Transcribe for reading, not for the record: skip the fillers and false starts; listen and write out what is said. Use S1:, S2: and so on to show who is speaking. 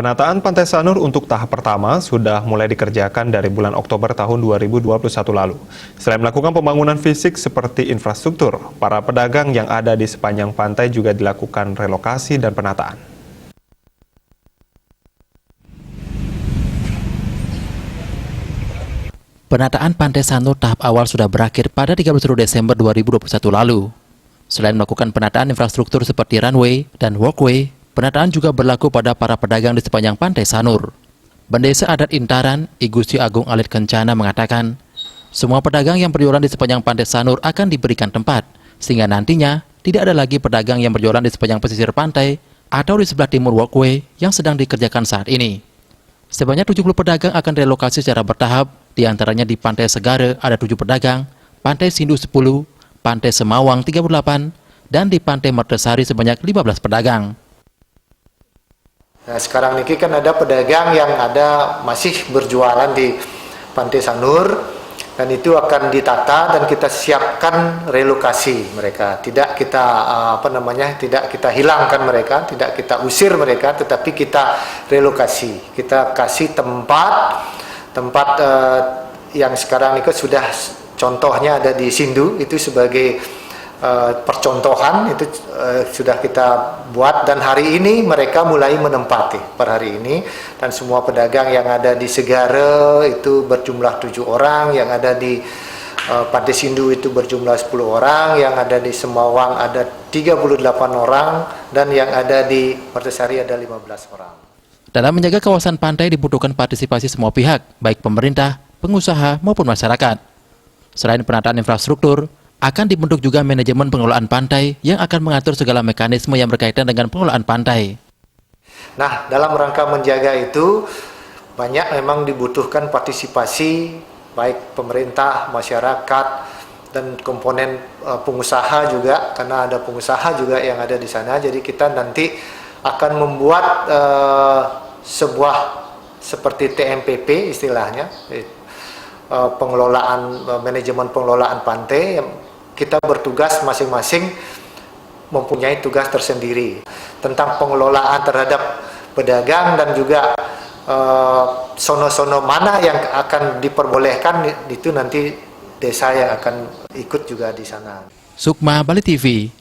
S1: Penataan Pantai Sanur untuk tahap pertama sudah mulai dikerjakan dari bulan Oktober tahun 2021 lalu. Selain melakukan pembangunan fisik seperti infrastruktur, para pedagang yang ada di sepanjang pantai juga dilakukan relokasi dan penataan.
S2: Penataan Pantai Sanur tahap awal sudah berakhir pada 31 Desember 2021 lalu. Selain melakukan penataan infrastruktur seperti runway dan walkway, penataan juga berlaku pada para pedagang di sepanjang Pantai Sanur. Bendesa Adat Intaran, I Gusti Agung Alit Kencana mengatakan, semua pedagang yang berjualan di sepanjang Pantai Sanur akan diberikan tempat, sehingga nantinya tidak ada lagi pedagang yang berjualan di sepanjang pesisir pantai atau di sebelah timur walkway yang sedang dikerjakan saat ini. Sebanyak 70 pedagang akan relokasi secara bertahap, di antaranya di Pantai Segara ada 7 pedagang, Pantai Sindu 10, Pantai Semawang 38, dan di Pantai Mertesari sebanyak 15 pedagang.
S3: Nah, sekarang ini kan ada pedagang yang masih berjualan di Pantai Sanur, dan itu akan ditata dan kita siapkan relokasi mereka. Tidak kita tidak kita hilangkan mereka, tidak kita usir mereka, tetapi kita relokasi. Kita kasih tempat yang sekarang itu sudah contohnya ada di Sindu, itu sebagai percontohan, itu sudah kita buat, dan hari ini mereka mulai menempati per hari ini. Dan semua pedagang yang ada di Segara itu berjumlah 7 orang, yang ada di Pantai Sindu itu berjumlah 10 orang, yang ada di Semawang ada 38 orang, dan yang ada di Mertesari ada 15 orang.
S2: Dalam menjaga kawasan pantai dibutuhkan partisipasi semua pihak, baik pemerintah, pengusaha, maupun masyarakat. Selain penataan infrastruktur, akan dibentuk juga manajemen pengelolaan pantai yang akan mengatur segala mekanisme yang berkaitan dengan pengelolaan pantai.
S3: Nah, dalam rangka menjaga itu, banyak memang dibutuhkan partisipasi, baik pemerintah, masyarakat, dan komponen pengusaha juga, karena ada pengusaha juga yang ada di sana. Jadi kita nanti akan membuat sebuah seperti TMPP istilahnya, manajemen pengelolaan pantai. Kita bertugas masing-masing mempunyai tugas tersendiri tentang pengelolaan terhadap pedagang, dan juga sono-sono mana yang akan diperbolehkan, itu nanti desa yang akan ikut juga di sana.
S2: Sukma, Bali TV.